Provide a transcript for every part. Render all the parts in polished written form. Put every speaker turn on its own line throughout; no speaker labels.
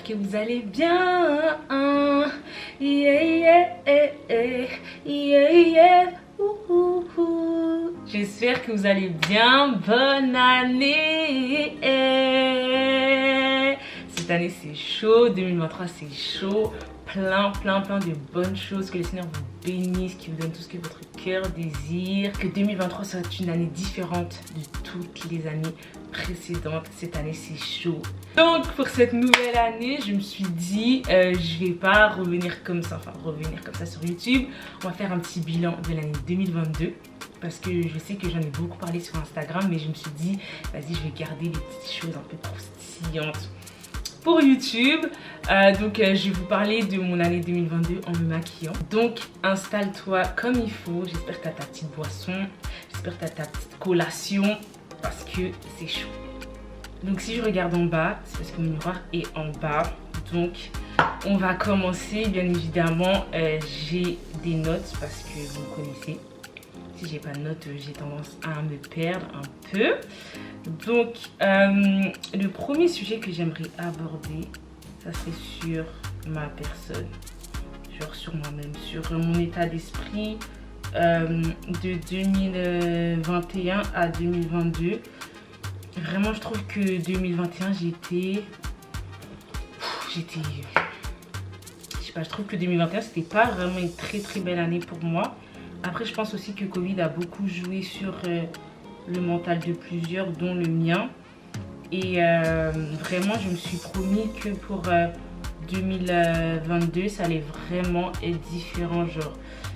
j'espère que vous allez bien. Yeah, yeah, yeah, yeah, yeah. J'espère que vous allez bien. Bonne année. Cette année c'est chaud, 2023 c'est chaud. Plein de bonnes choses, que le Seigneur vous bénisse, qu'il vous donne tout ce que votre cœur désire, que 2023 soit une année différente de toutes les années précédentes. Cette année c'est chaud. Donc pour cette nouvelle année, je me suis dit je vais pas revenir comme ça, sur YouTube. On va faire un petit bilan de l'année 2022 parce que je sais que j'en ai beaucoup parlé sur Instagram, mais je me suis dit vas-y, je vais garder les petites choses un peu croustillantes pour YouTube. Donc je vais vous parler de mon année 2022 en me maquillant. Donc installe-toi comme il faut. J'espère que tu as ta petite boisson, j'espère que tu as ta petite collation parce que c'est chaud. Donc si je regarde en bas, c'est parce que mon miroir est en bas. Donc on va commencer. Bien évidemment j'ai des notes parce que vous me connaissez. Si j'ai pas de notes, j'ai tendance à me perdre un peu. Donc le premier sujet que j'aimerais aborder, ça serait sur ma personne, genre sur moi-même, sur mon état d'esprit de 2021 à 2022. Vraiment, je trouve que 2021, je sais pas, je trouve que 2021 c'était pas vraiment une très belle année pour moi. Après, je pense aussi que Covid a beaucoup joué sur le mental de plusieurs, dont le mien. Et vraiment, je me suis promis que pour 2022, ça allait vraiment être différent. Genre,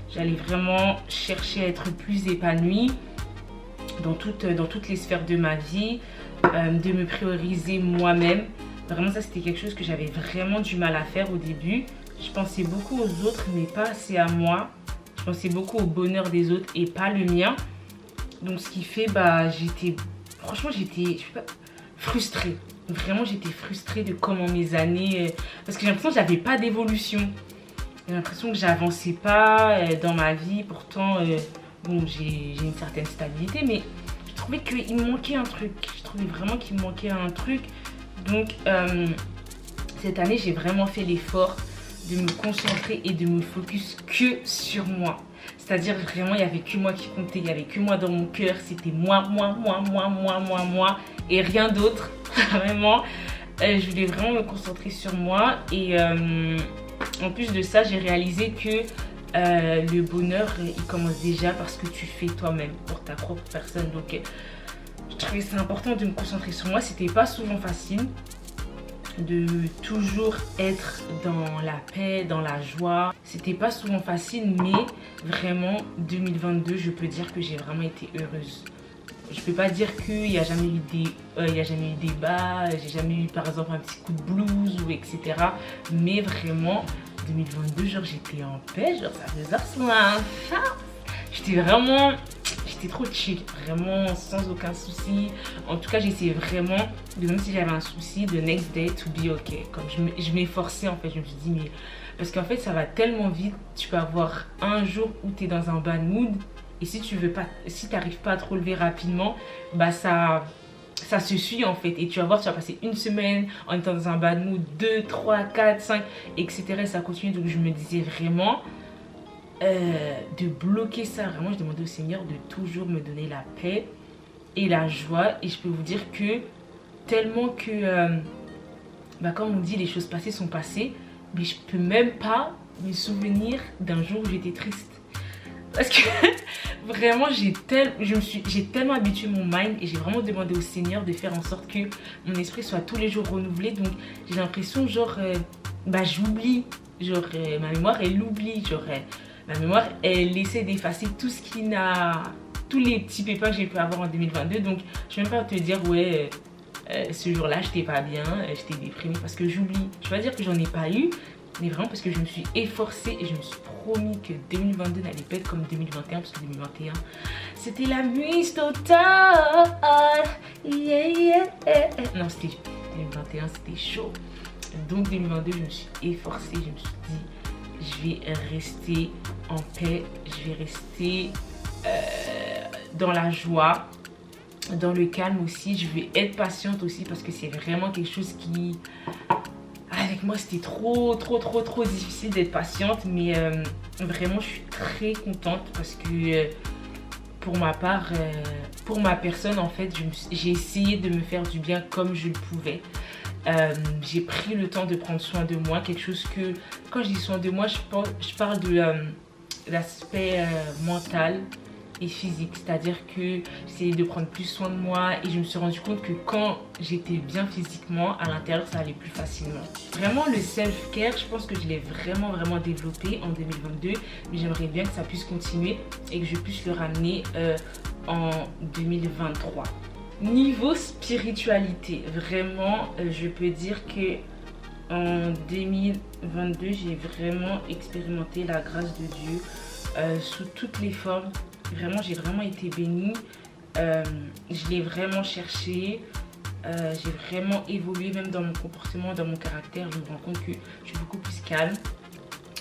j'allais vraiment chercher à être plus épanouie dans toutes les sphères de ma vie, de me prioriser moi-même. Vraiment, ça, c'était quelque chose que j'avais vraiment du mal à faire au début. Je pensais beaucoup aux autres, mais pas assez à moi. Je pensais beaucoup au bonheur des autres et pas le mien. Donc, ce qui fait, franchement, j'étais frustrée. Vraiment, j'étais frustrée de comment mes années... parce que j'ai l'impression que j'avais pas d'évolution. J'ai l'impression que j'avançais pas dans ma vie. Pourtant, bon, j'ai une certaine stabilité, mais je trouvais qu'il me manquait un truc. Je trouvais vraiment qu'il me manquait un truc. Donc, cette année, j'ai vraiment fait l'effort de me concentrer et de me focus que sur moi. C'est-à-dire vraiment, il n'y avait que moi qui comptait, il n'y avait que moi dans mon cœur. C'était moi et rien d'autre. Vraiment, je voulais vraiment me concentrer sur moi. Et en plus de ça, j'ai réalisé que le bonheur, il commence déjà parce que tu fais toi-même, pour ta propre personne. Donc, je trouvais ça important de me concentrer sur moi. C'était pas souvent facile de toujours être dans la paix, dans la joie. C'était pas souvent facile, mais vraiment 2022, je peux dire que j'ai vraiment été heureuse. Je peux pas dire qu'il n'y a jamais eu des bas, j'ai jamais eu par exemple un petit coup de blues ou etc. Mais vraiment 2022, genre j'étais en paix, genre ça faisait sur un chat. J'étais trop chill, vraiment sans aucun souci. En tout cas, j'essayais vraiment, même si j'avais un souci, the next day to be okay. Comme je m'efforçais en fait, je me suis dit, mais parce qu'en fait, ça va tellement vite. Tu peux avoir un jour où tu es dans un bad mood et si t'arrives pas à te relever rapidement, bah ça se suit en fait. Et tu vas voir, tu vas passer une semaine en étant dans un bad mood, 2, 3, 4, 5, etc. Et ça continue. Donc je me disais vraiment de bloquer ça. Vraiment, je demandais au Seigneur de toujours me donner la paix et la joie. Et je peux vous dire que tellement que comme on dit, les choses passées sont passées, mais je peux même pas me souvenir d'un jour où j'étais triste. Parce que vraiment, j'ai tellement habitué mon mind et j'ai vraiment demandé au Seigneur de faire en sorte que mon esprit soit tous les jours renouvelé. Donc j'ai l'impression genre j'oublie, genre ma mémoire elle oublie, genre ma mémoire elle essaie d'effacer tout ce qui n'a, tous les petits pépins que j'ai pu avoir en 2022. Donc je ne vais même pas te dire ouais ce jour-là j'étais pas bien, j'étais déprimée parce que j'oublie. Je vais pas dire que j'en ai pas eu, mais vraiment parce que je me suis efforcée et je me suis promis que 2022 n'allait pas être comme 2021 parce que 2021 c'était la mise totale. Non, c'était 2021, c'était chaud. Donc 2022 je me suis efforcée, je me suis dit je vais rester en paix, je vais rester dans la joie, dans le calme aussi. Je vais être patiente aussi parce que c'est vraiment quelque chose avec avec moi c'était trop difficile d'être patiente, mais vraiment je suis très contente parce que pour ma part, pour ma personne en fait, j'ai essayé de me faire du bien comme je le pouvais. J'ai pris le temps de prendre soin de moi, quelque chose que, quand je dis soin de moi, je parle de l'aspect mental et physique, c'est-à-dire que j'essayais de prendre plus soin de moi et je me suis rendu compte que quand j'étais bien physiquement, à l'intérieur ça allait plus facilement. Vraiment le self-care, je pense que je l'ai vraiment développé en 2022, mais j'aimerais bien que ça puisse continuer et que je puisse le ramener en 2023. Niveau spiritualité, vraiment je peux dire que en 2022 j'ai vraiment expérimenté la grâce de Dieu sous toutes les formes. Vraiment, j'ai vraiment été bénie. Je l'ai vraiment cherché. J'ai vraiment évolué, même dans mon comportement, dans mon caractère. Je me rends compte que je suis beaucoup plus calme.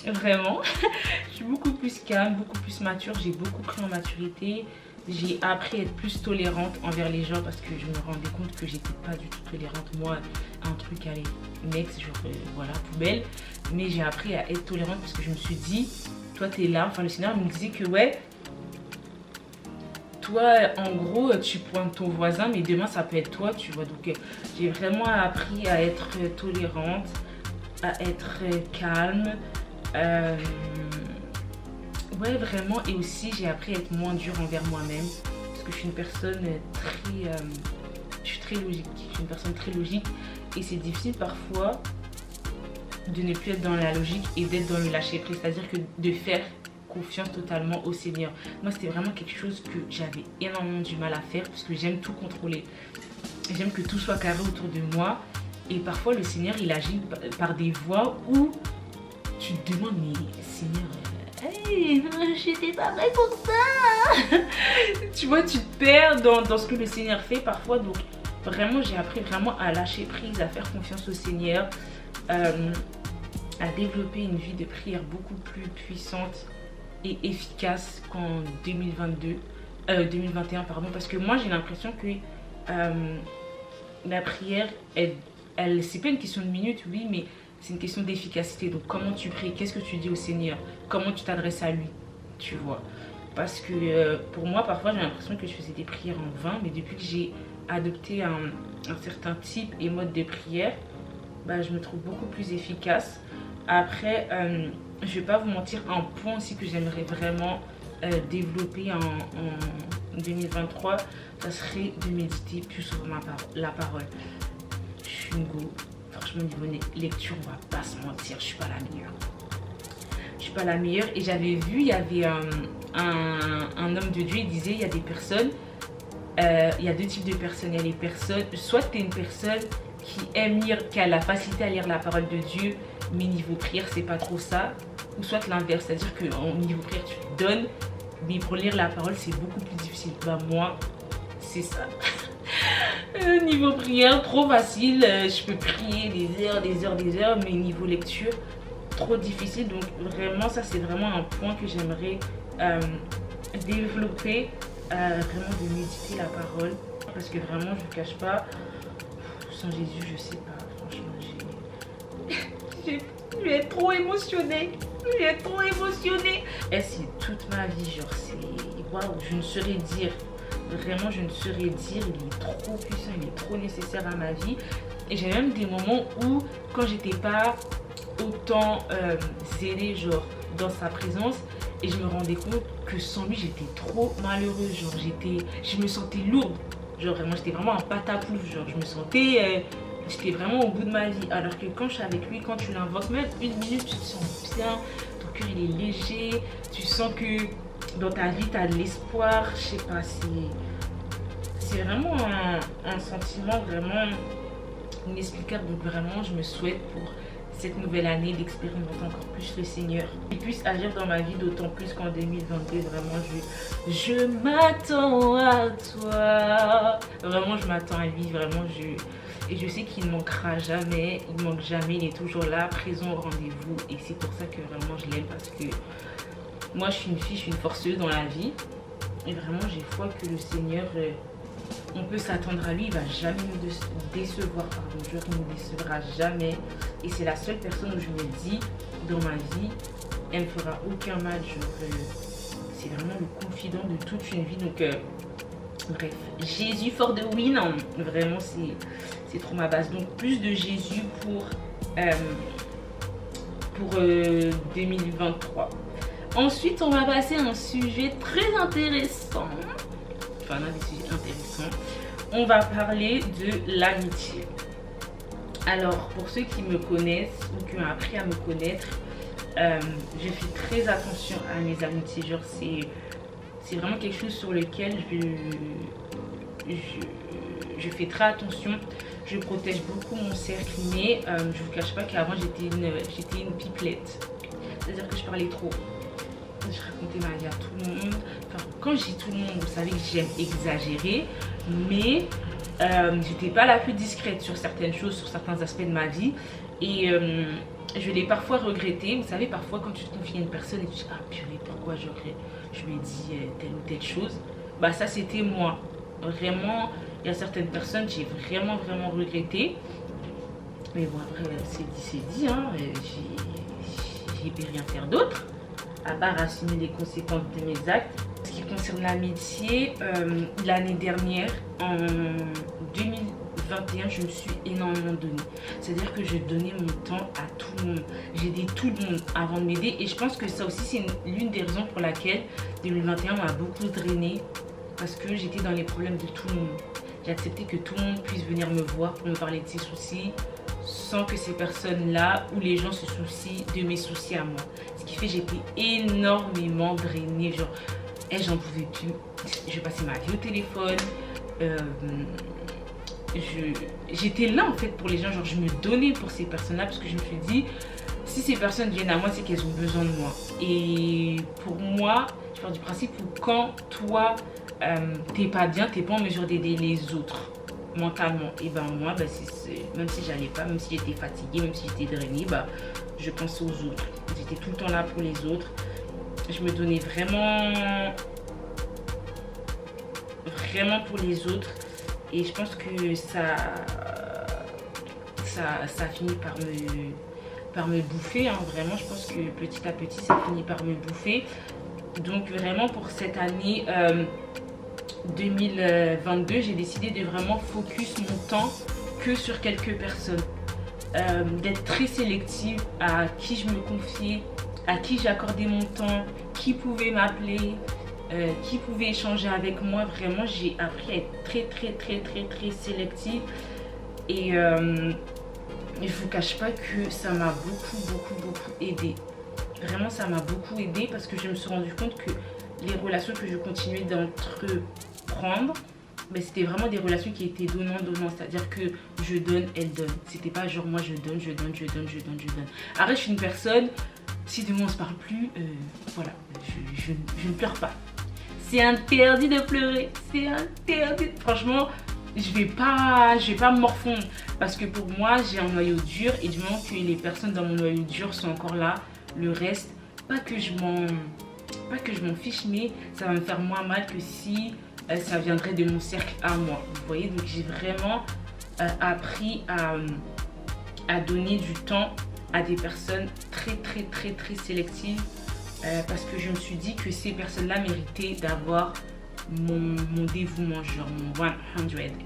Vraiment. Je suis beaucoup plus calme, beaucoup plus mature. J'ai beaucoup pris en maturité. J'ai appris à être plus tolérante envers les gens parce que je me rendais compte que j'étais pas du tout tolérante. Moi, un truc, allez, next, genre, voilà, poubelle. Mais j'ai appris à être tolérante parce que je me suis dit, toi, t'es là. Enfin, le Seigneur me disait que, ouais, toi, en gros, tu pointes ton voisin, mais demain, ça peut être toi, tu vois. Donc, j'ai vraiment appris à être tolérante, à être calme. Ouais, vraiment. Et aussi, j'ai appris à être moins dure envers moi-même. Parce que je suis une personne je suis très logique. Je suis une personne très logique. Et c'est difficile parfois de ne plus être dans la logique et d'être dans le lâcher-prise. C'est-à-dire que de faire confiance totalement au Seigneur. Moi, c'était vraiment quelque chose que j'avais énormément du mal à faire parce que j'aime tout contrôler. J'aime que tout soit carré autour de moi. Et parfois, le Seigneur, il agit par des voies où tu te demandes, mais Seigneur, hey, j'étais pas prête pour ça. Tu vois, tu te perds dans ce que le Seigneur fait parfois. Donc, vraiment, j'ai appris vraiment à lâcher prise, à faire confiance au Seigneur, à développer une vie de prière beaucoup plus puissante et efficace qu'en 2021 pardon, parce que moi j'ai l'impression que la prière c'est pas une question de minutes, oui, mais c'est une question d'efficacité. Donc comment tu pries, qu'est-ce que tu dis au Seigneur, comment tu t'adresses à lui, tu vois. Parce que pour moi parfois j'ai l'impression que je faisais des prières en vain, mais depuis que j'ai adopté un certain type et mode de prière, bah, je me trouve beaucoup plus efficace. Après, je vais pas vous mentir, un point aussi que j'aimerais vraiment développer en 2023, ça serait de méditer plus sur la parole. Je suis une go. Franchement, niveau lecture, on va pas se mentir, je suis pas la meilleure. Je suis pas la meilleure. Et j'avais vu, il y avait un homme de Dieu, il disait, il y a des personnes, il y a deux types de personnes. Il y a les personnes, soit tu es une personne qui aime lire, qui a la facilité à lire la parole de Dieu, mais niveau prière, c'est pas trop ça. Ou soit l'inverse, c'est-à-dire qu'au niveau prière, tu te donnes, mais pour lire la parole, c'est beaucoup plus difficile. Bah, moi, c'est ça. Niveau prière, trop facile. Je peux prier des heures, mais niveau lecture, trop difficile. Donc, vraiment, ça, c'est vraiment un point que j'aimerais développer. Vraiment de méditer la parole. Parce que vraiment, je ne cache pas, sans Jésus, je sais pas. Franchement, je vais être trop émotionnée. Et c'est toute ma vie, genre, c'est... Waouh, je ne saurais dire. Vraiment, je ne saurais dire. Il est trop puissant, il est trop nécessaire à ma vie. Et j'ai même des moments où, quand j'étais pas autant zélée, genre, dans sa présence, et je me rendais compte que sans lui, j'étais trop malheureuse. Genre, je me sentais lourde. Genre, vraiment, j'étais vraiment en pataplouf. Genre, je me sentais... j'étais vraiment au bout de ma vie. Alors que quand je suis avec lui, quand tu l'invoques, même une minute, tu te sens bien. Ton cœur, il est léger. Tu sens que dans ta vie, tu as de l'espoir. Je sais pas, c'est vraiment un sentiment vraiment inexplicable. Donc vraiment, je me souhaite pour cette nouvelle année d'expérimenter encore plus le Seigneur. Qu'il puisse agir dans ma vie d'autant plus qu'en 2022. Vraiment, je m'attends à toi. Vraiment, je m'attends à lui. Vraiment, et je sais qu'il ne manquera jamais. Il ne manque jamais. Il est toujours là, présent au rendez-vous. Et c'est pour ça que vraiment, je l'aime. Parce que moi, je suis une fille, je suis une forceuse dans la vie. Et vraiment, j'ai foi que le Seigneur, on peut s'attendre à lui, il va jamais nous décevoir, pardon, je ne nous décevra jamais. Et c'est la seule personne où je me dis, dans ma vie, elle ne fera aucun mal. C'est vraiment le confident de toute une vie. Donc, bref, Jésus for the win, hein. Vraiment, c'est trop ma base. Donc, plus de Jésus pour 2023. Ensuite, on va passer à un sujet très intéressant. Enfin, un des sujets intéressants. On va parler de l'amitié. Alors, pour ceux qui me connaissent ou qui ont appris à me connaître, je fais très attention à mes amitiés. Genre, c'est vraiment quelque chose sur lequel je fais très attention. Je protège beaucoup mon cercle, mais je vous cache pas qu'avant j'étais une pipelette. C'est-à-dire que je parlais trop. Je racontais ma vie à tout le monde. Enfin, quand je dis tout le monde, vous savez que j'aime exagérer, mais j'étais pas la plus discrète sur certaines choses, sur certains aspects de ma vie. Et je l'ai parfois regretté. Vous savez, parfois quand tu te confies à une personne et tu dis ah purée, pourquoi je lui ai dit telle ou telle chose. Bah ça c'était moi. Vraiment, il y a certaines personnes j'ai vraiment regretté. Mais bon après c'est dit, hein. J'ai pu rien faire d'autre à part assumer les conséquences de mes actes. Ce qui concerne l'amitié, l'année dernière, en 2021, je me suis énormément donnée. C'est-à-dire que je donnais mon temps à tout le monde. J'ai aidé tout le monde avant de m'aider. Et je pense que ça aussi, c'est l'une des raisons pour laquelle 2021 m'a beaucoup drainée. Parce que j'étais dans les problèmes de tout le monde. J'ai accepté que tout le monde puisse venir me voir pour me parler de ses soucis, sans que ces personnes-là ou les gens se soucient de mes soucis à moi. Ce qui fait que j'étais énormément drainée. Genre, j'en pouvais plus. Je passais ma vie au téléphone. J'étais là en fait pour les gens. Genre, je me donnais pour ces personnes-là parce que je me suis dit, si ces personnes viennent à moi, c'est qu'elles ont besoin de moi. Et pour moi, je pars du principe où quand toi, t'es pas bien, t'es pas en mesure d'aider les autres mentalement, et ben moi même si j'allais pas, même si j'étais fatiguée, même si j'étais drainée, je pensais aux autres. J'étais tout le temps là pour les autres. Je me donnais vraiment pour les autres, et je pense que ça finit par me bouffer, hein. Vraiment je pense que petit à petit ça finit par me bouffer. Donc vraiment pour cette année 2022, j'ai décidé de vraiment focus mon temps que sur quelques personnes. D'être très sélective à qui je me confiais, à qui j'accordais mon temps, qui pouvait m'appeler, qui pouvait échanger avec moi. Vraiment, j'ai appris à être très sélective. Et je vous cache pas que ça m'a beaucoup aidé. Vraiment, ça m'a beaucoup aidé parce que je me suis rendu compte que les relations que je continuais d'entreprendre, c'était vraiment des relations qui étaient donnant-donnant. C'est-à-dire que je donne, elle donne. C'était pas genre moi je donne. Après, je suis une personne, si demain on se parle plus, voilà, je ne pleure pas. C'est interdit de pleurer. C'est interdit. Franchement, je vais pas me morfondre. Parce que pour moi, j'ai un noyau dur. Et du moment que les personnes dans mon noyau dur sont encore là, le reste, pas que je m'en fiche, mais ça va me faire moins mal que si ça viendrait de mon cercle à moi. Vous voyez, donc j'ai vraiment appris à donner du temps à des personnes très sélectives, parce que je me suis dit que ces personnes-là méritaient d'avoir mon dévouement, genre mon 100,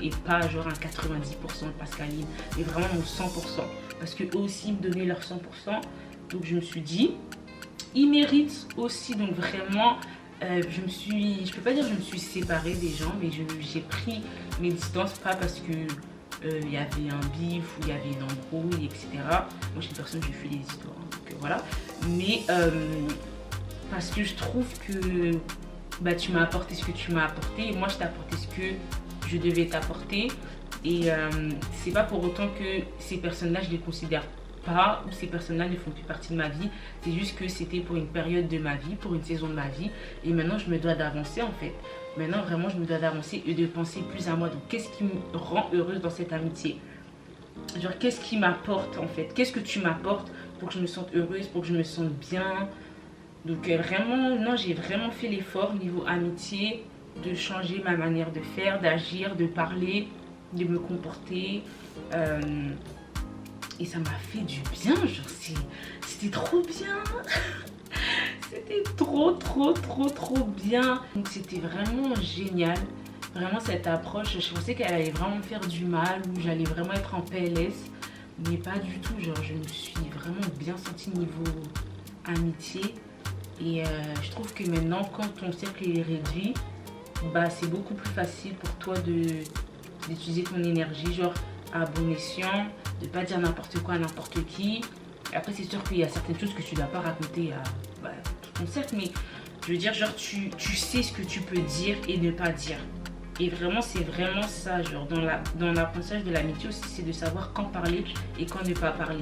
et pas genre un 90% de Pascaline, mais vraiment mon 100%, parce que eux aussi me donnaient leur 100%. Donc je me suis dit, ils méritent aussi. Donc vraiment, je peux pas dire que je me suis séparée des gens, mais j'ai pris mes distances, pas parce que il y avait un bif ou il y avait une embrouille, etc. Moi je suis une personne, je fuis les histoires, hein, donc voilà. Mais parce que je trouve que tu m'as apporté ce que tu m'as apporté, et moi je t'ai apporté ce que je devais t'apporter. Et c'est pas pour autant que ces personnes-là, je les considère pas, ou ces personnes-là ne font plus partie de ma vie. C'est juste que c'était pour une période de ma vie, pour une saison de ma vie, et maintenant je me dois d'avancer en fait. Maintenant vraiment je me dois d'avancer et de penser plus à moi. Donc qu'est-ce qui me rend heureuse dans cette amitié? Genre qu'est-ce qui m'apporte en fait? Qu'est-ce que tu m'apportes pour que je me sente heureuse, pour que je me sente bien? Donc vraiment, non, j'ai vraiment fait l'effort niveau amitié. de changer ma manière de faire, d'agir, de parler, de me comporter. Et ça m'a fait du bien, genre c'était trop bien. C'était trop bien. Donc c'était vraiment génial. Vraiment cette approche, je pensais qu'elle allait vraiment me faire du mal ou j'allais vraiment être en PLS. Mais pas du tout, genre je me suis vraiment bien sentie niveau amitié. Et je trouve que maintenant quand ton cercle est réduit, bah c'est beaucoup plus facile pour toi d'utiliser ton énergie, genre à bon escient, de pas dire n'importe quoi à n'importe qui. Après c'est sûr qu'il y a certaines choses que tu dois pas raconter à tout ton cercle, mais je veux dire genre tu sais ce que tu peux dire et ne pas dire. Et vraiment c'est vraiment ça, genre dans l'apprentissage de l'amitié aussi, c'est de savoir quand parler et quand ne pas parler.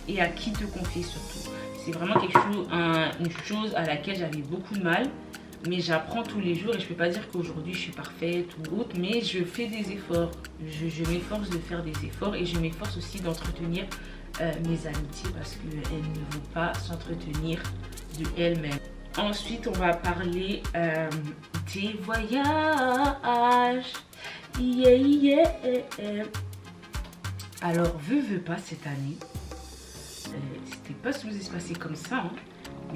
Et à qui te confier surtout. C'est vraiment une chose à laquelle j'avais beaucoup de mal. Mais j'apprends tous les jours et je peux pas dire qu'aujourd'hui je suis parfaite ou autre, mais je fais des efforts. Je m'efforce de faire des efforts et je m'efforce aussi d'entretenir mes amitiés parce qu'elles ne vont pas s'entretenir de elles-mêmes. Ensuite, on va parler des voyages. Yeah. Alors, veux pas cette année. C'était pas supposé se passer comme ça, hein,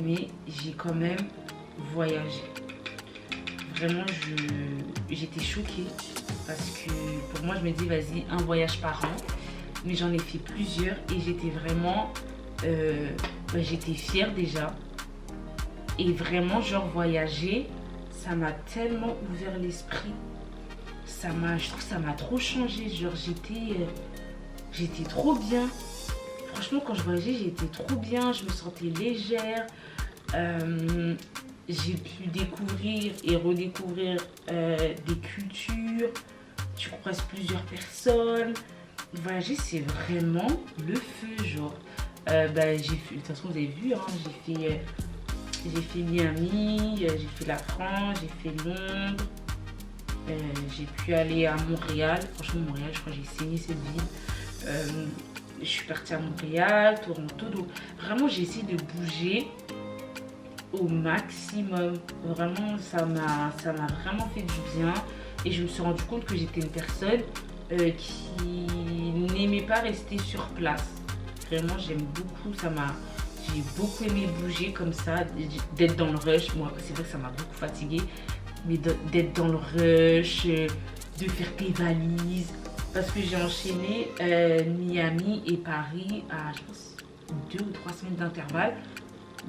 mais j'ai quand même voyager. Vraiment j'étais choquée parce que pour moi je me dis vas-y un voyage par an, mais j'en ai fait plusieurs et j'étais vraiment j'étais fière déjà et vraiment genre voyager ça m'a tellement ouvert l'esprit, je trouve que ça m'a trop changé, genre j'étais trop bien. Franchement quand je voyageais j'étais trop bien, je me sentais légère. J'ai pu découvrir et redécouvrir des cultures, tu croises plusieurs personnes. Voyager c'est vraiment le feu, genre j'ai fait, de toute façon vous avez vu, hein, j'ai fait Miami, j'ai fait la France, j'ai fait Londres, j'ai pu aller à Montréal. Franchement Montréal je crois que j'ai saigné cette ville. Je suis partie à Montréal, Toronto, donc vraiment j'ai essayé de bouger au maximum. Vraiment ça m'a vraiment fait du bien et je me suis rendu compte que j'étais une personne qui n'aimait pas rester sur place. Vraiment j'aime beaucoup, j'ai beaucoup aimé bouger comme ça, d'être dans le rush. Bon après c'est vrai que ça m'a beaucoup fatiguée, mais d'être dans le rush, de faire tes valises, parce que j'ai enchaîné Miami et Paris à je pense 2 ou 3 semaines d'intervalle.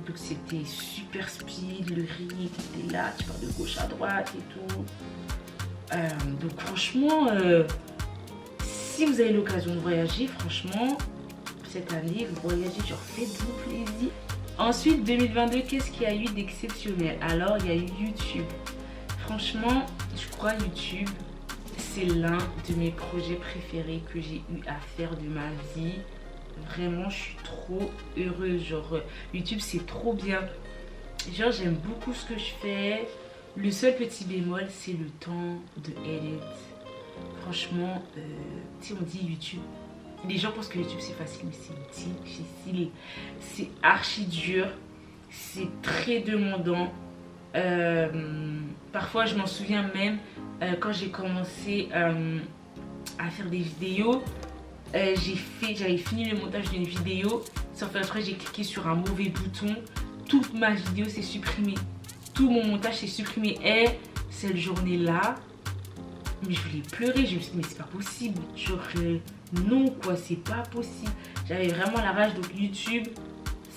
Donc c'était super speed, le rythme était là, tu pars de gauche à droite et tout. Donc franchement, si vous avez l'occasion de voyager, franchement, cette année, vous voyagez, genre faites-vous plaisir. Ensuite, 2022, qu'est-ce qu'il y a eu d'exceptionnel? Alors, il y a eu YouTube. Franchement, je crois YouTube, c'est l'un de mes projets préférés que j'ai eu à faire de ma vie. Vraiment je suis trop heureuse, genre YouTube c'est trop bien, genre j'aime beaucoup ce que je fais. Le seul petit bémol c'est le temps de edit. Franchement si on dit YouTube, les gens pensent que YouTube c'est facile, mais c'est difficile, c'est archi dur, c'est très demandant. Parfois je m'en souviens même quand j'ai commencé à faire des vidéos, j'avais fini le montage d'une vidéo, sans faire exprès j'ai cliqué sur un mauvais bouton, toute ma vidéo s'est supprimée, tout mon montage s'est supprimé. Et cette journée là, mais je voulais pleurer, je me suis dit mais c'est pas possible, genre non quoi, c'est pas possible, j'avais vraiment la rage. Donc YouTube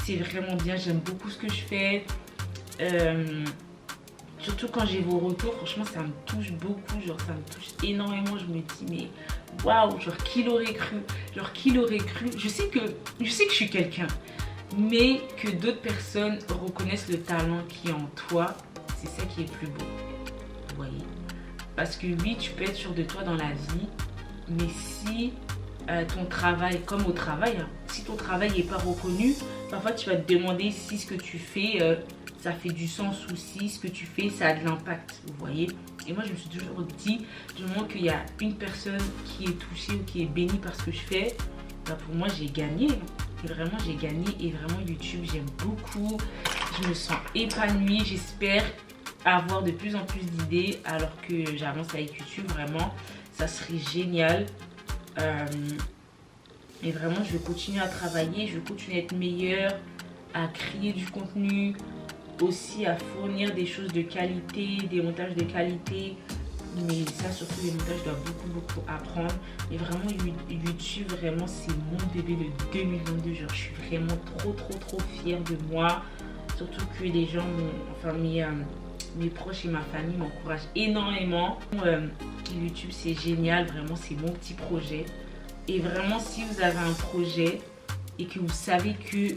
c'est vraiment bien, j'aime beaucoup ce que je fais, surtout quand j'ai vos retours, franchement ça me touche beaucoup, genre ça me touche énormément. Je me dis mais waouh, genre qui l'aurait cru, je sais que je suis quelqu'un, mais que d'autres personnes reconnaissent le talent qui est en toi, c'est ça qui est plus beau, vous voyez. Parce que oui, tu peux être sûr de toi dans la vie, mais si ton travail, comme au travail, hein, si ton travail n'est pas reconnu, parfois tu vas te demander si ce que tu fais ça fait du sens, ou si ce que tu fais ça a de l'impact, vous voyez. Et moi je me suis toujours dit, du moment qu'il y a une personne qui est touchée ou qui est bénie par ce que je fais, bah pour moi j'ai gagné. Et vraiment j'ai gagné, et vraiment YouTube j'aime beaucoup, je me sens épanouie. J'espère avoir de plus en plus d'idées alors que j'avance avec YouTube. Vraiment, ça serait génial. Et vraiment, je vais continuer à travailler, je vais continuer à être meilleure, à créer du contenu, aussi à fournir des choses de qualité, des montages de qualité. Mais ça, surtout les montages, je dois beaucoup apprendre. Et vraiment, YouTube, vraiment, c'est mon bébé de 2022. Genre, je suis vraiment trop fière de moi. Surtout que les gens, enfin mes proches et ma famille m'encouragent énormément. YouTube, c'est génial, vraiment, c'est mon petit projet. Et vraiment, si vous avez un projet et que vous savez que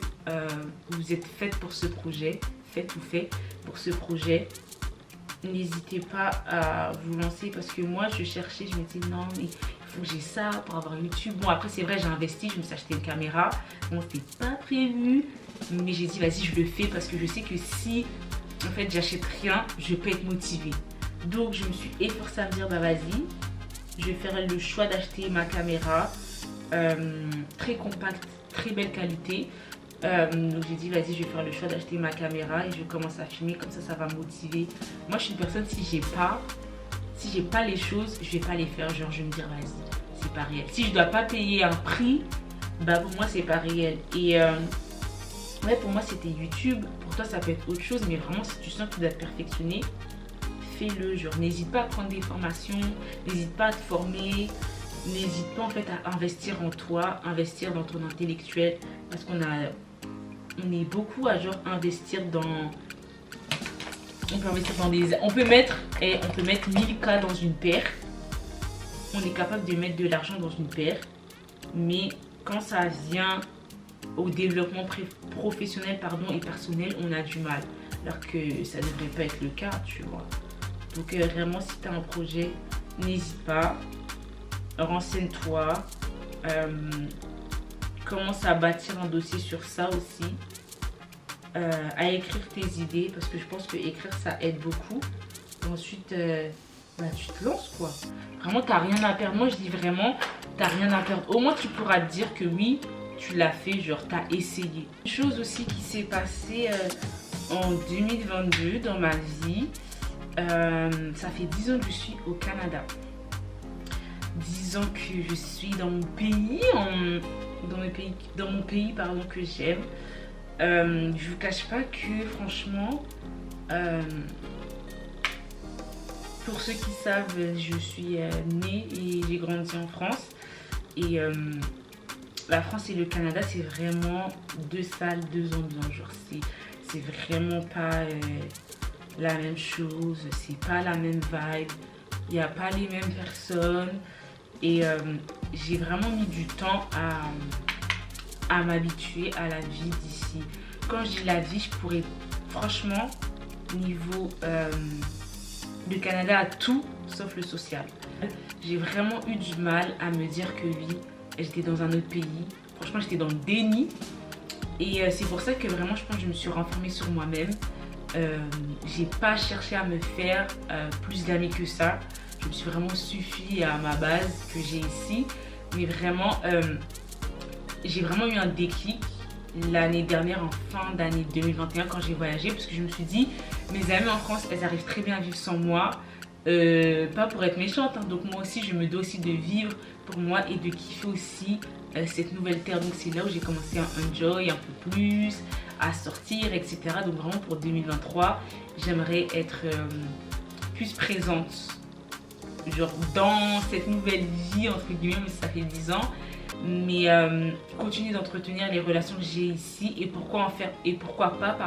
vous êtes faite pour ce projet, fait pour ce projet, n'hésitez pas à vous lancer. Parce que moi, je cherchais, je me disais non, mais il faut que j'ai ça pour avoir YouTube. Bon, après, c'est vrai, j'ai investi, je me suis acheté une caméra. Bon, c'était pas prévu, mais j'ai dit, vas-y, je le fais parce que je sais que si, en fait, j'achète rien, je peux être motivée. Donc, je me suis efforcée à me dire, bah vas-y, je vais faire le choix d'acheter ma caméra très compacte, très belle qualité. Donc j'ai dit vas-y, je vais faire le choix d'acheter ma caméra et je commence à filmer, comme ça va me motiver. Moi je suis une personne, si j'ai pas les choses, je vais pas les faire. Genre je vais me dire vas-y, c'est pas réel. Si je dois pas payer un prix, bah pour moi c'est pas réel. Et ouais, pour moi c'était YouTube. Pour toi ça peut être autre chose, mais vraiment si tu sens que tu dois te perfectionner, fais-le. Genre n'hésite pas à prendre des formations, n'hésite pas à te former, n'hésite pas en fait à investir en toi, investir dans ton intellectuel, parce qu'on est beaucoup à genre investir dans, on peut investir dans des, on peut mettre 1000K dans une paire. On est capable de mettre de l'argent dans une paire, mais quand ça vient au développement professionnel et personnel, on a du mal, alors que ça ne devrait pas être le cas, tu vois. Donc vraiment, si tu as un projet, n'hésite pas, renseigne-toi, commence à bâtir un dossier sur ça aussi, à écrire tes idées, parce que je pense que écrire ça aide beaucoup. Et ensuite bah, tu te lances quoi. Vraiment t'as rien à perdre. Moi je dis vraiment t'as rien à perdre. Au moins tu pourras te dire que oui tu l'as fait, genre t'as essayé. Une chose aussi qui s'est passée en 2022 dans ma vie, ça fait 10 ans que je suis au Canada. 10 ans que je suis dans mon pays, dans mon pays pardon, que j'aime. Je vous cache pas que franchement, pour ceux qui savent, je suis née et j'ai grandi en France. Et la France et le Canada, c'est vraiment deux salles, deux ambiances. Genre, c'est vraiment pas la même chose, c'est pas la même vibe, il n'y a pas les mêmes personnes. Et j'ai vraiment mis du temps à m'habituer à la vie d'ici. Quand je dis la vie, je pourrais franchement, niveau le Canada a tout sauf le social. J'ai vraiment eu du mal à me dire que oui, j'étais dans un autre pays. Franchement, j'étais dans le déni. Et c'est pour ça que vraiment, je pense que je me suis renfermée sur moi-même. J'ai pas cherché à me faire plus d'amis que ça. Je me suis vraiment suffi à ma base que j'ai ici. Mais vraiment, j'ai vraiment eu un déclic l'année dernière, en fin d'année 2021, quand j'ai voyagé. Parce que je me suis dit, mes amies en France, elles arrivent très bien à vivre sans moi. Pas pour être méchante, hein. Donc moi aussi, je me dois aussi de vivre pour moi et de kiffer aussi cette nouvelle terre. Donc c'est là où j'ai commencé à enjoy un peu plus, à sortir, etc. Donc vraiment pour 2023, j'aimerais être plus présente, genre dans cette nouvelle vie entre guillemets, mais ça fait 10 ans. Mais continuer d'entretenir les relations que j'ai ici et pourquoi pas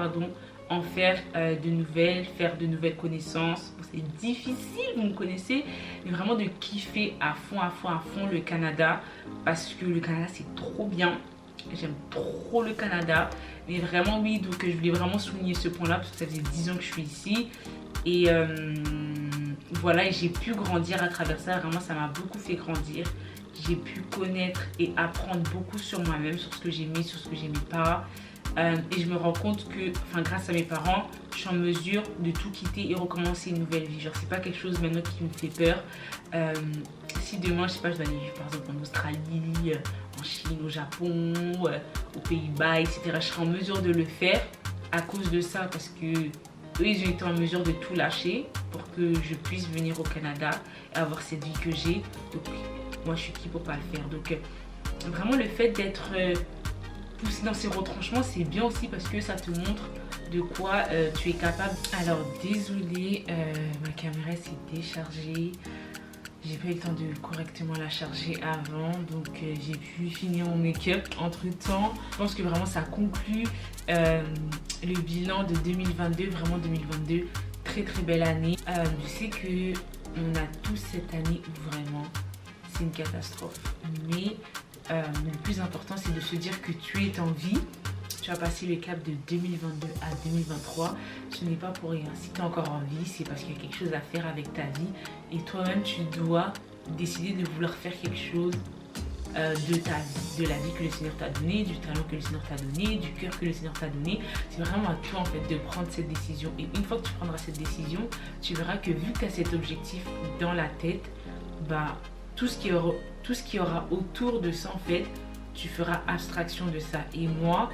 en faire de nouvelles, faire de nouvelles connaissances. Bon, c'est difficile, vous me connaissez, mais vraiment de kiffer à fond le Canada, parce que le Canada c'est trop bien. J'aime trop le Canada, mais vraiment oui, donc je voulais vraiment souligner ce point là parce que ça faisait 10 ans que je suis ici. Et voilà, et j'ai pu grandir à travers ça. Vraiment ça m'a beaucoup fait grandir. J'ai pu connaître et apprendre beaucoup sur moi-même, sur ce que j'aimais, sur ce que j'aimais pas. Et je me rends compte que, enfin, grâce à mes parents, je suis en mesure de tout quitter et recommencer une nouvelle vie. Genre, c'est pas quelque chose maintenant qui me fait peur. Si demain, je sais pas, je dois aller par exemple en Australie, en Chine, au Japon, aux Pays-Bas, etc., je serai en mesure de le faire à cause de ça, parce que eux, ils ont été en mesure de tout lâcher pour que je puisse venir au Canada et avoir cette vie que j'ai. Donc, moi, je suis qui pour pas le faire. Donc, vraiment, le fait d'être poussé dans ces retranchements, c'est bien aussi parce que ça te montre de quoi tu es capable. Alors, désolée, ma caméra s'est déchargée. J'ai pas eu le temps de correctement la charger avant, donc j'ai pu finir mon make-up entre temps. Je pense que vraiment ça conclut le bilan de 2022, vraiment 2022, très très belle année. Je sais que on a tous cette année où vraiment c'est une catastrophe, mais le plus important c'est de se dire que tu es en vie. Tu as passé le cap de 2022 à 2023, ce n'est pas pour rien. Si tu es encore en vie, c'est parce qu'il y a quelque chose à faire avec ta vie. Et toi-même, tu dois décider de vouloir faire quelque chose de ta vie, de la vie que le Seigneur t'a donnée, du talent que le Seigneur t'a donné, du cœur que le Seigneur t'a donné. C'est vraiment à toi en fait de prendre cette décision. Et une fois que tu prendras cette décision, tu verras que vu que tu as cet objectif dans la tête, bah, tout ce qui aura autour de ça en fait, tu feras abstraction de ça. Et moi,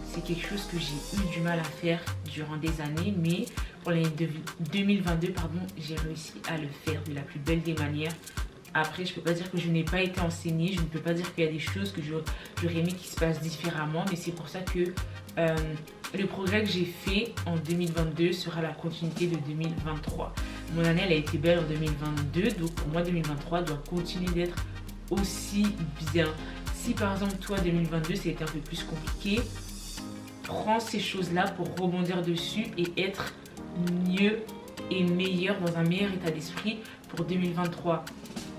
c'est quelque chose que j'ai eu du mal à faire durant des années, mais pour l'année 2022, j'ai réussi à le faire de la plus belle des manières. Après, je ne peux pas dire que je n'ai pas été enseignée, je ne peux pas dire qu'il y a des choses que j'aurais aimé qui se passent différemment, mais c'est pour ça que le progrès que j'ai fait en 2022 sera la continuité de 2023. Mon année, elle a été belle en 2022, donc pour moi, 2023 doit continuer d'être aussi bien. Si par exemple, toi, 2022, ça a été un peu plus compliqué, prends ces choses-là pour rebondir dessus et être mieux et meilleur, dans un meilleur état d'esprit pour 2023.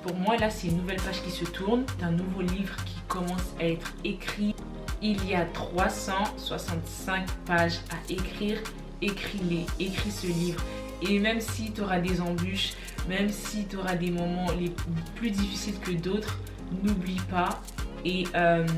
Pour moi, là, c'est une nouvelle page qui se tourne. C'est un nouveau livre qui commence à être écrit. Il y a 365 pages à écrire. Écris-les, écris ce livre. Et même si tu auras des embûches, même si tu auras des moments les plus difficiles que d'autres, n'oublie pas. Et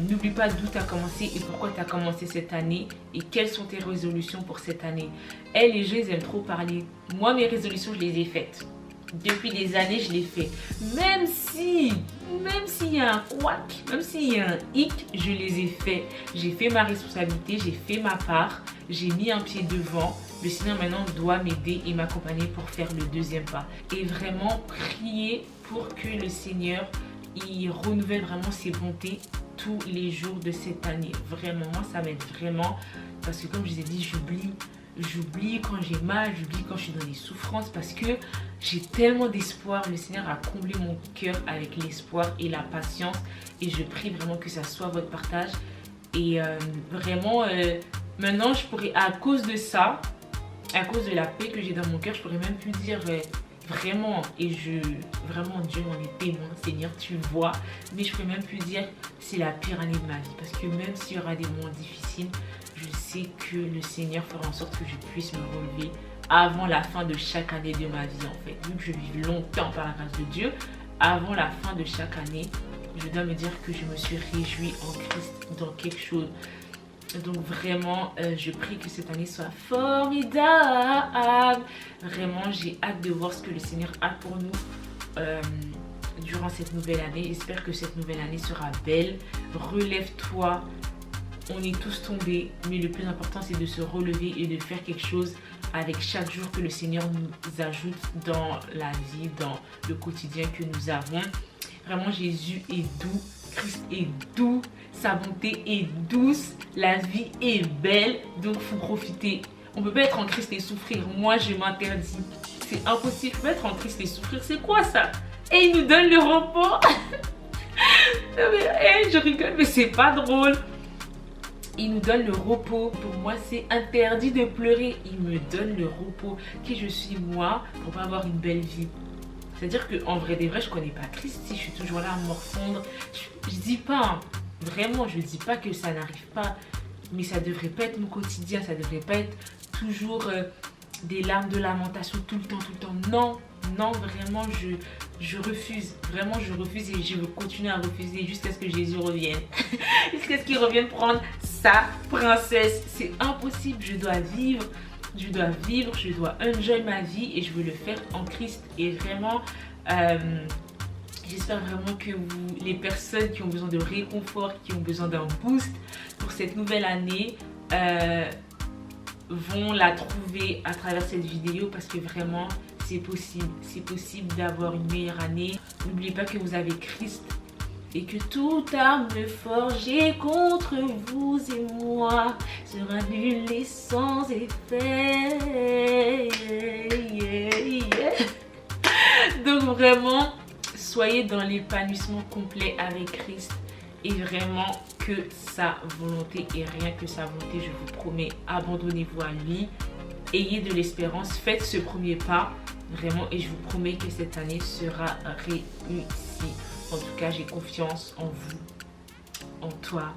n'oublie pas d'où tu as commencé et pourquoi tu as commencé cette année et quelles sont tes résolutions pour cette année. Les gens, ils aiment trop parler. Moi, mes résolutions, je les ai faites. Depuis des années, je les fais. Même s'il y a un couac, même s'il y a un hic, je les ai fait. J'ai fait ma responsabilité, j'ai fait ma part, j'ai mis un pied devant. Le Seigneur maintenant doit m'aider et m'accompagner pour faire le deuxième pas. Et vraiment prier pour que le Seigneur il renouvelle vraiment ses bontés tous les jours de cette année. Vraiment, moi, ça m'aide vraiment. Parce que comme je vous ai dit, j'oublie quand j'ai mal, j'oublie quand je suis dans des souffrances. Parce que j'ai tellement d'espoir. Le Seigneur a comblé mon cœur avec l'espoir et la patience. Et je prie vraiment que ça soit votre partage. Et vraiment, maintenant, je pourrais, à cause de ça, à cause de la paix que j'ai dans mon cœur, je pourrais même plus dire... Vraiment, vraiment Dieu m'en est témoin, Seigneur, tu vois. Mais je peux même plus dire c'est la pire année de ma vie. Parce que même s'il y aura des moments difficiles, je sais que le Seigneur fera en sorte que je puisse me relever avant la fin de chaque année de ma vie en fait. Vu que je vis longtemps par la grâce de Dieu, avant la fin de chaque année, je dois me dire que je me suis réjouie en Christ dans quelque chose. Donc vraiment, je prie que cette année soit formidable. Vraiment, j'ai hâte de voir ce que le Seigneur a pour nous durant cette nouvelle année. J'espère que cette nouvelle année sera belle. Relève-toi. On est tous tombés, mais le plus important, c'est de se relever et de faire quelque chose avec chaque jour que le Seigneur nous ajoute dans la vie, dans le quotidien que nous avons. Vraiment, Jésus est doux. Christ est doux, sa bonté est douce, la vie est belle, donc il faut profiter. On ne peut pas être en Christ et souffrir, moi je m'interdis. C'est impossible, on peut être en Christ et souffrir, c'est quoi ça? Et il nous donne le repos. Je rigole, mais c'est pas drôle. Il nous donne le repos. Pour moi, c'est interdit de pleurer. Il me donne le repos. Qui je suis moi pour pas avoir une belle vie? C'est-à-dire qu'en vrai des vrais, je connais pas Christ, si je suis toujours là à me morfondre. Je dis pas, hein, vraiment, je dis pas que ça n'arrive pas, mais ça devrait pas être mon quotidien, ça devrait pas être toujours des larmes de lamentation tout le temps. Non, non, vraiment, je refuse. Vraiment, je refuse et je veux continuer à refuser jusqu'à ce que Jésus revienne. Jusqu'à ce qu'il revienne prendre sa princesse. C'est impossible, je dois vivre, je dois enjoy ma vie et je veux le faire en Christ. Et vraiment, j'espère vraiment que vous, les personnes qui ont besoin de réconfort, qui ont besoin d'un boost pour cette nouvelle année, vont la trouver à travers cette vidéo parce que vraiment c'est possible d'avoir une meilleure année. N'oubliez pas que vous avez Christ et que toute arme forgée contre vous et moi sera nulle et sans effet. Donc vraiment, soyez dans l'épanouissement complet avec Christ et vraiment que sa volonté et rien que sa volonté, je vous promets, abandonnez-vous à lui, ayez de l'espérance, faites ce premier pas vraiment et je vous promets que cette année sera réussie. En tout cas, j'ai confiance en vous, en toi,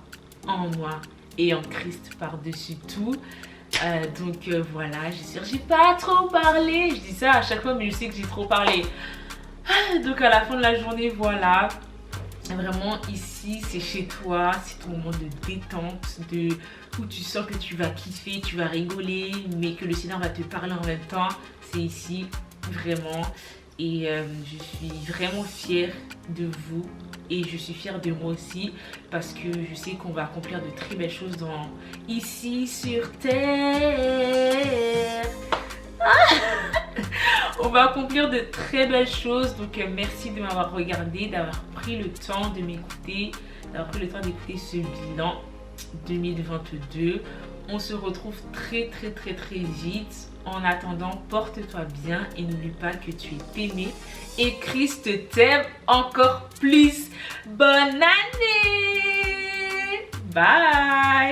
en moi et en Christ par-dessus tout. Donc voilà, j'ai pas trop parlé, je dis ça à chaque fois mais je sais que j'ai trop parlé. Donc à la fin de la journée, voilà, vraiment ici c'est chez toi, c'est ton moment de détente, où tu sens que tu vas kiffer, tu vas rigoler, mais que le Seigneur va te parler en même temps. C'est ici, vraiment. Et je suis vraiment fière de vous et je suis fière de moi aussi parce que je sais qu'on va accomplir de très belles choses ici sur terre. On va accomplir de très belles choses. Donc merci de m'avoir regardé, d'avoir pris le temps de m'écouter, d'avoir pris le temps d'écouter ce bilan 2022. On se retrouve très vite. En attendant, porte-toi bien et n'oublie pas que tu es aimé et Christ t'aime encore plus. Bonne année! Bye!